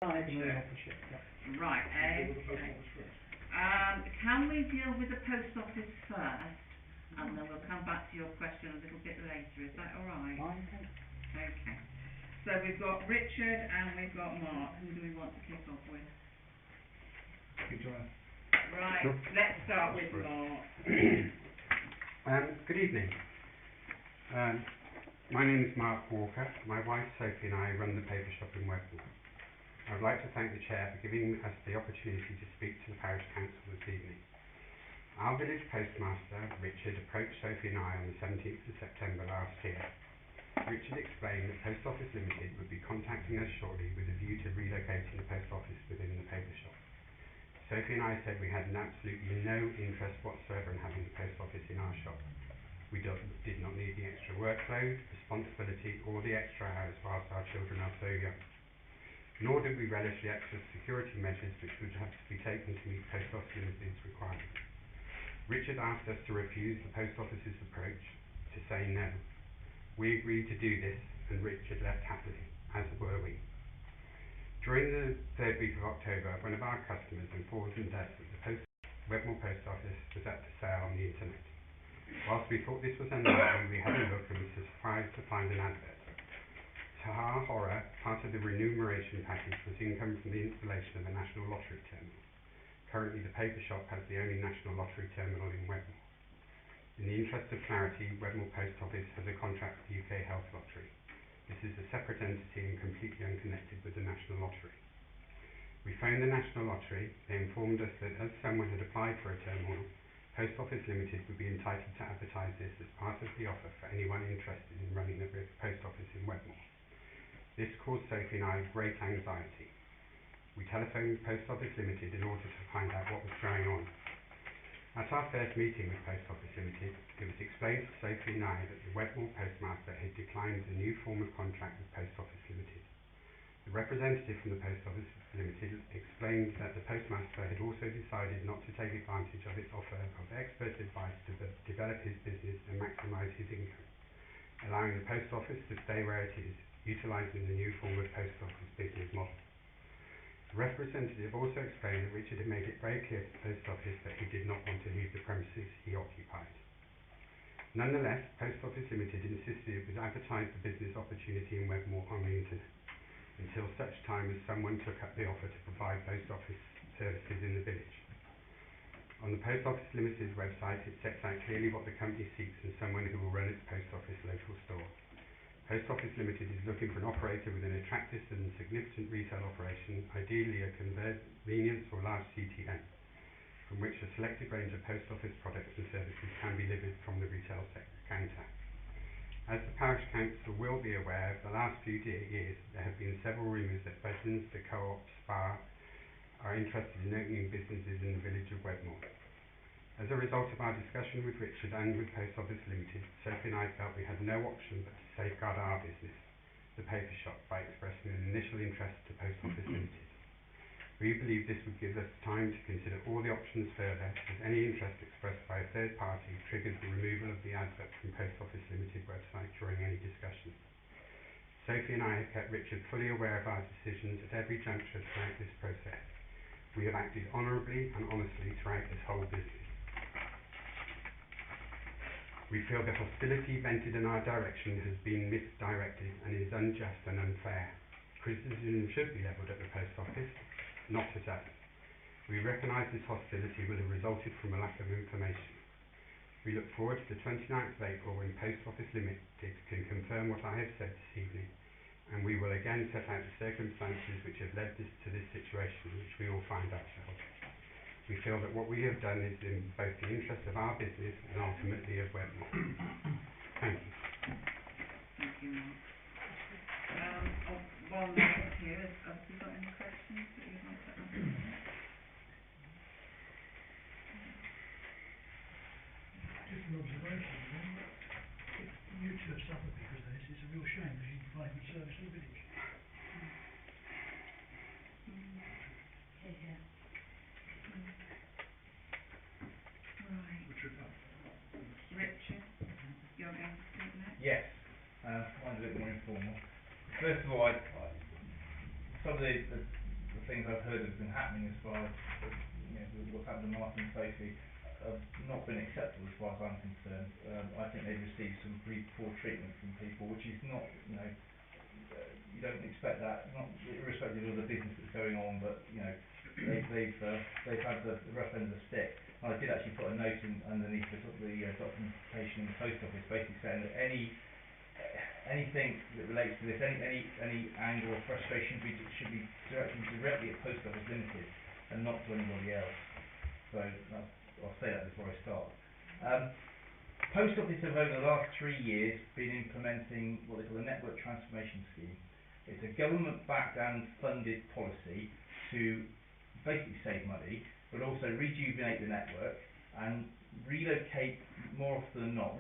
Right, okay. Can we deal with the post office first, and then we'll come back to your question a little bit later, is that alright? Okay. So we've got Richard and we've got Mark. Who do we want to kick off with? Right, sure. Let's start with Mark. Good evening. My name is Mark Walker. My wife Sophie and I run the paper shop in Wedmore. I would like to thank the Chair for giving us the opportunity to speak to the Parish Council this evening. Our village postmaster, Richard, approached Sophie and I on the 17th of September last year. Richard explained that Post Office Limited would be contacting us shortly with a view to relocating the post office within the paper shop. Sophie and I said we had absolutely no interest whatsoever in having the post office in our shop. We did not need the extra workload, responsibility or the extra hours whilst our children are so young. Nor did we relish the extra security measures which would have to be taken to meet Post Office Limited's requirements. Richard asked us to refuse the Post Office's approach, to say no. We agreed to do this and Richard left happily, as were we. During the third week of October, one of our customers informed us that the Wedmore Post Office was up for sale on the internet. Whilst we thought this was unlikely, we had a look and were surprised to find an advert. To our horror, part of the remuneration package was income from the installation of a national lottery terminal. Currently, the paper shop has the only national lottery terminal in Wedmore. In the interest of clarity, Wedmore Post Office has a contract with the UK Health Lottery. This is a separate entity and completely unconnected with the National Lottery. We phoned the National Lottery. They informed us that as someone had applied for a terminal, Post Office Limited would be entitled to advertise this as part of the offer for anyone interested in running a post office in Wedmore. This caused Sophie and I great anxiety. We telephoned Post Office Limited in order to find out what was going on. At our first meeting with Post Office Limited, it was explained to Sophie and I that the Wedmore postmaster had declined the new form of contract with Post Office Limited. The representative from the Post Office Limited explained that the postmaster had also decided not to take advantage of its offer of expert advice to develop his business and maximise his income, allowing the post office to stay where it is, utilising the new form of post office business model. The representative also explained that Richard had made it very clear to the post office that he did not want to leave the premises he occupied. Nonetheless, Post Office Limited insisted it would advertise the business opportunity in Wedmore on the internet, until such time as someone took up the offer to provide post office services in the village. On the Post Office Limited's website, it sets out clearly what the company seeks in someone who will run its post office local store. Post Office Limited is looking for an operator with an attractive and significant retail operation, ideally a convenience or large CTN, from which a selected range of post office products and services can be delivered from the retail sector counter. As the Parish Council will be aware, for the last few years there have been several rumours that Veterans, the Co-op, Spa are interested in opening businesses in the village of Wedmore. As a result of our discussion with Richard and with Post Office Limited, Sophie and I felt we had no option but to safeguard our business, the paper shop, by expressing an initial interest to Post Office Limited. We believe this would give us time to consider all the options further, as any interest expressed by a third party triggers the removal of the advert from Post Office Limited website during any discussion. Sophie and I have kept Richard fully aware of our decisions at every juncture throughout this process. We have acted honourably and honestly throughout this whole business. We feel the hostility vented in our direction has been misdirected and is unjust and unfair. Criticism should be levelled at the Post Office, not at us. We recognise this hostility will have resulted from a lack of information. We look forward to the 29th of April when Post Office Limited can confirm what I have said this evening, and we will again set out the circumstances which have led to this situation which we all find ourselves. We feel that what we have done is in both the interest of our business and ultimately of Wedmore. Thank you. Thank you, Mark. One minute here. Have you got any questions that you'd like to ask? Just an observation. If you two have suffered because of this, it's a real shame because you provide good service to the village. Yeah. Richard, you're going to speak next? Yes, mine's a bit more informal. First of all, some of the things I've heard have been happening as far as what's happened to Martin and Sophie have not been acceptable as far as I'm concerned. I think they've received some pretty poor treatment from people, which is not, you don't expect that, not irrespective of the business that's going on, but they've had the rough end of the stick. And I did actually put a note underneath the documentation in the post office, basically saying that anything that relates to this, any anger or frustration should be directed directly at Post Office Limited and not to anybody else. So I'll say that before I start. Post Office have over the last 3 years been implementing what they call a network transformation scheme. It's a government-backed and funded policy to basically save money, but also rejuvenate the network and relocate, more often than not,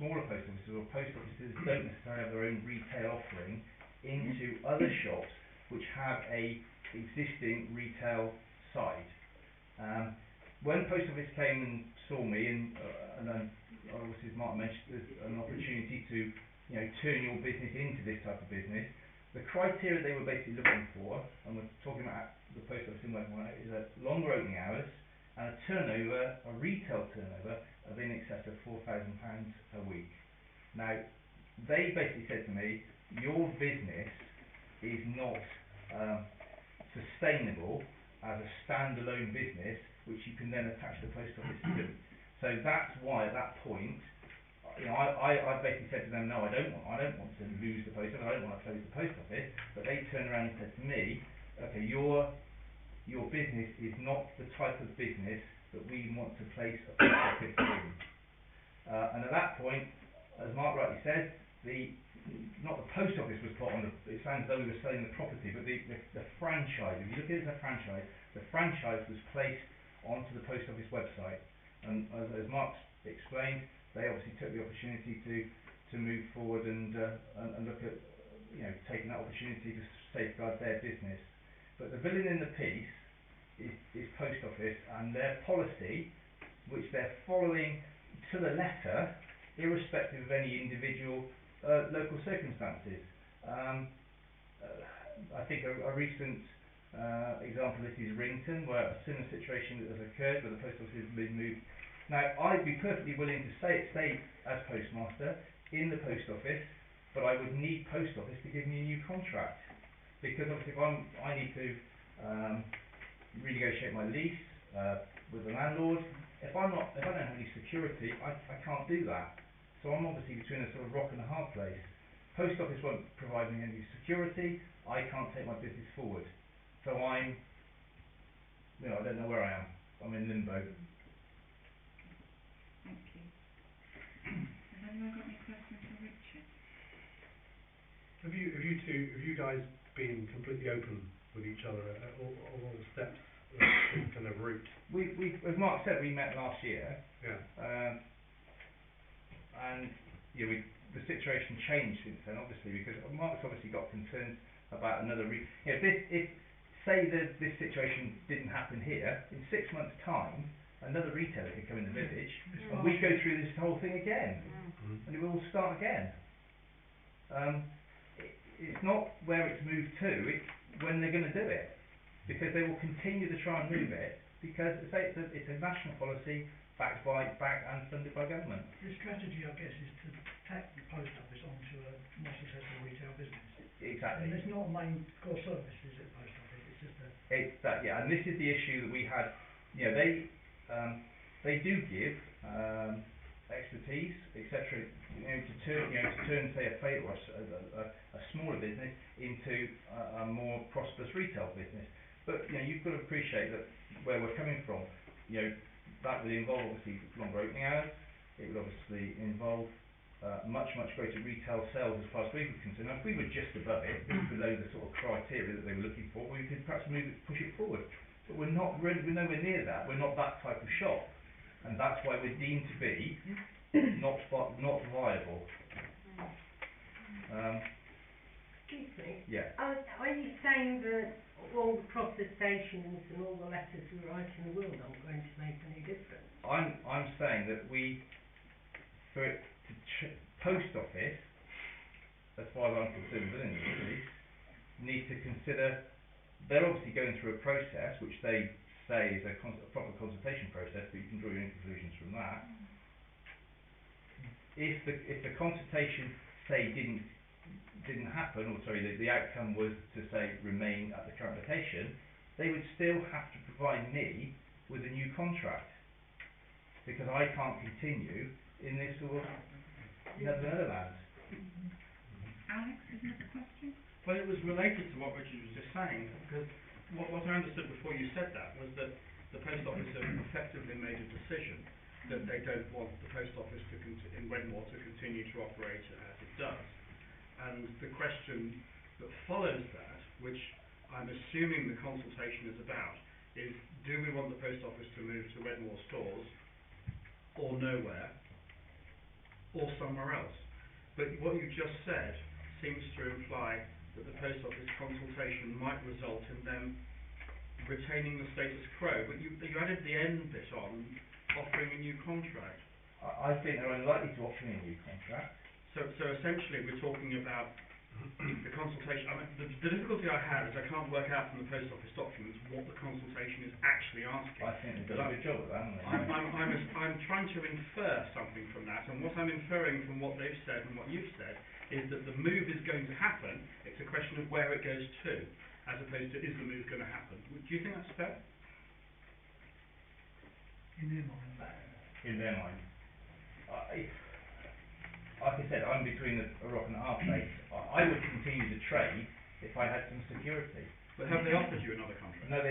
smaller post offices or post offices that don't necessarily have their own retail offering into other shops which have a existing retail side. When Post Office came and saw me, and then obviously as Mark mentioned, there's an opportunity to turn your business into this type of business. The criteria they were basically looking for, and we're talking about the Post Office in Wedmore, is a longer opening hours and a turnover, a retail turnover of in excess of £4,000 a week. Now, they basically said to me, your business is not sustainable as a standalone business which you can then attach the post office to. So that's why at that point, I basically said to them, no, I don't want to lose the post office, I don't want to close the post office, but they turned around and said to me, okay, your business is not the type of business that we want to place a post office in. And at that point, as Mark rightly said, not the post office was put on it sounds as though we were selling the property, but the franchise, if you look at it as a franchise, the franchise was placed onto the post office website. And as Mark explained, they obviously took the opportunity to move forward and look at taking that opportunity to safeguard their business. But the villain in the piece is Post Office and their policy, which they're following to the letter, irrespective of any individual local circumstances. I think a recent example of this is Rington, where a similar situation has occurred, where the post office has been moved. Now, I'd be perfectly willing to stay as postmaster in the post office, but I would need Post Office to give me a new contract, because obviously if I need to renegotiate my lease with the landlord, if I don't have any security, I can't do that. So I'm obviously between a sort of rock and a hard place. Post Office won't provide me any security, I can't take my business forward. So I don't know where I am. I'm in limbo. Thank you. Has anyone got any questions for Richard? Have you guys been completely open with each other at all steps of this kind of route? We as Mark said, we met last year. Yeah. And the situation changed since then, obviously, because Mark's obviously got concerns about another. If this situation didn't happen here, in 6 months' time, another retailer could come in the village, and we go through this whole thing again, and it will all start again. It's not where it's moved to; it's when they're going to do it, because they will continue to try and move it, because it's a national policy backed and funded by government. The strategy, I guess, is to tack the post office onto a more successful retail business. Exactly. And it's not a main core service, is it, post office? It's just a... It's that, yeah, and this is the issue that we had. They do give expertise, etc. To turn say a smaller business into a more prosperous retail business. But you've got to appreciate that where we're coming from. That would involve obviously longer opening hours. It would obviously involve much greater retail sales as far as we were concerned. Now, if we were just above it, below the sort of criteria that they were looking for, we could perhaps push it forward. But we're nowhere near that. We're not that type of shop, and that's why we're deemed to be not viable. Excuse me. Yeah. Are you saying that all the protestations and all the letters we write in the world aren't going to make any difference? I'm saying that for it to post office, as far as I'm concerned, within the police, need to consider they're obviously going through a process which they say is a proper consultation process, but you can draw your own conclusions from that. If the consultation say didn't happen, or sorry, the outcome was to say remain at the current location, they would still have to provide me with a new contract, because I can't continue in this sort of Netherlands. Alex, isn't it a question? Well, it was related to what Richard was just saying, because what I understood before you said that was that the post office have effectively made a decision that they don't want the post office in Wedmore to continue to operate as it does. And the question that follows that, which I'm assuming the consultation is about, is do we want the post office to move to Wedmore stores, or nowhere, or somewhere else? But what you just said seems to imply that the post office consultation might result in them retaining the status quo, but you added the end bit on, offering a new contract. I think they're unlikely to offer me a new contract. So essentially we're talking about the consultation. I mean, the difficulty I have is I can't work out from the post office documents what the consultation is actually asking. I think they've done a good job of that, haven't they? I'm trying to infer something from that, and what I'm inferring from what they've said and what you've said is that the move is going to happen. It's a question of where it goes to, as opposed to is the move going to happen. Do you think that's fair? In their mind. In their mind. Like I said, I'm between a rock and a hard place. I would continue to trade if I had some security. But have they offered you another contract? No,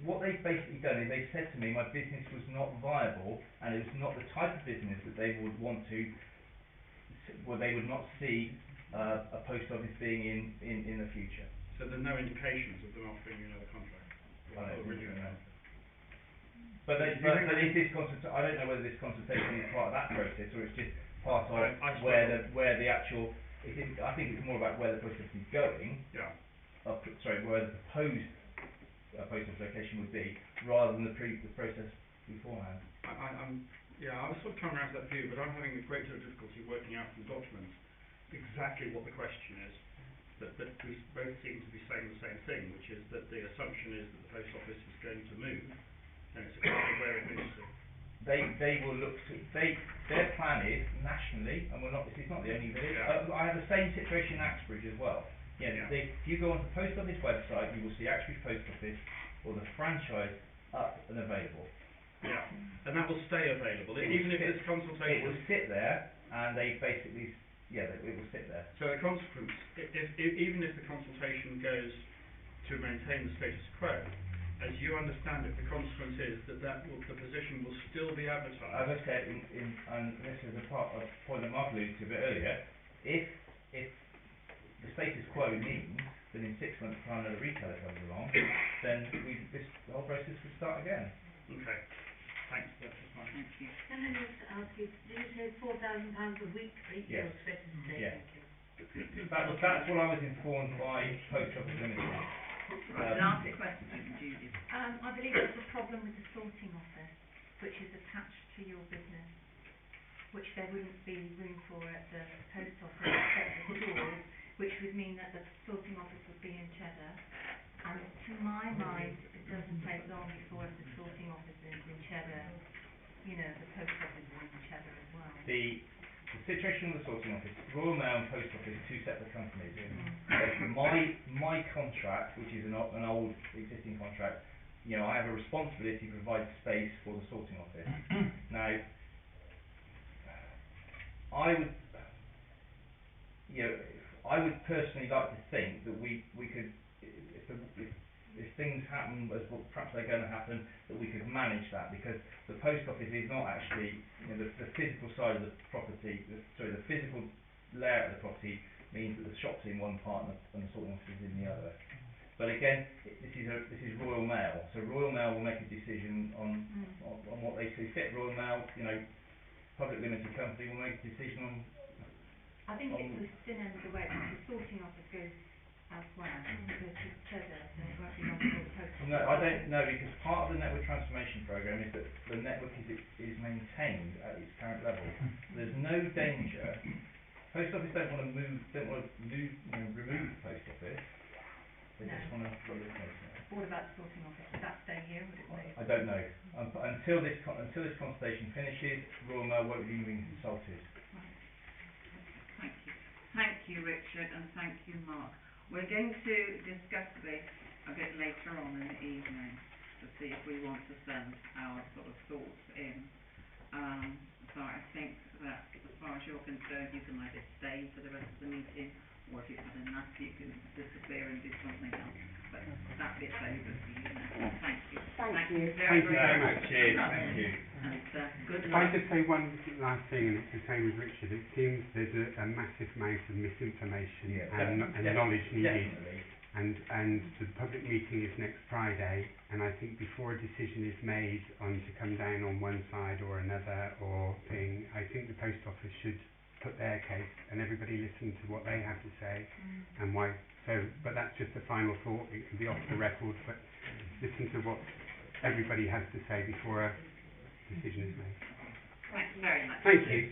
what they've basically done is they've said to me my business was not viable, and it was not the type of business that they would want to, well, they would not see a post office being in the future. So there's no indications of them offering you another contract? I don't think so, no. But is this I don't know whether this consultation is part of that process, or it's just part of where the actual. I think it's more about where the post office is going. Yeah. Where the proposed post office location would be, rather than the process beforehand. I was sort of coming around to that view, but I'm having a great deal of difficulty working out from the documents exactly what the question is. But we both seem to be saying the same thing, which is that the assumption is that the post office is going to move, and it's a question of where it moves to. They will look to, their plan is nationally, and this is not the only village. Yeah. I have the same situation in Axbridge as well. Yeah. If you go on the post office website, you will see Axbridge Post Office or the franchise up and available. Yeah, and that will stay available, even if there's consultation. It will sit there, and they basically, it will sit there. So the consequence, even if the consultation goes to maintain the status quo, as you understand it, the consequence is that the position will still be advertised. As I said, and this is a point that Mark alluded to a bit earlier, if the status quo means that in 6 months' time another retailer comes along, then the whole process would start again. Okay. Thanks. That's just my. Thank you. Can I just ask you, did you say £4,000 a week that you're expected to take? Yeah. That's what I was informed by Post Office Limited. Last question, Judith. I believe there's a problem with the sorting office, which is attached to your business, which there wouldn't be room for at the post office except the stores, which would mean that the sorting office would be in Cheddar. And to my mind, it doesn't take long before if the sorting office is in Cheddar, the post office is in Cheddar as well. The situation with the sorting office, Royal Mail and Post Office, two separate companies. My contract, which is an old existing contract, I have a responsibility to provide space for the sorting office. Now, I would personally like to think that we could, if things happen as perhaps they're going to happen, that we could manage that, because the post office is not actually, the physical side of the property, the physical layout of the property means that the shop's in one part and the sorting office is in the other. But again, this is Royal Mail, so Royal Mail will make a decision on what they see fit. Royal Mail, public limited company, will make a decision on. I think it's the thin end of the wedge. The sorting office goes elsewhere, it goes to Cheddar, so it won't be long before the post office. No, I don't know, because part of the network transformation programme is that the network is maintained at its current level. There's no danger. Post office don't want to remove the post office. They just want to relocate it. about the sorting office? Would that stay here, or would it move? I don't know. Until this consultation finishes, Royal Mail won't be being consulted. Thank you. Thank you, Richard, and thank you, Mark. We're going to discuss this a bit later on in the evening to see if we want to send our sort of thoughts in. So I think that as far as you're concerned, you can either stay for the rest of the meeting, or if you've had enough, you can disappear and do something else. But that bit's over for you now. Thank you. Thank you. Thank you very much. Cheers. Thank you. And good If I luck. just say one last thing, and it's the same with Richard, it seems there's a massive amount of misinformation and knowledge needed. Definitely. And the public meeting is next Friday, and I think before a decision is made on to come down on one side or another or thing, I think the post office should put their case and everybody listen to what they have to say and why. So, but that's just a final thought. It can be off the record, but listen to what everybody has to say before a decision is made. Thanks very much. Thank you.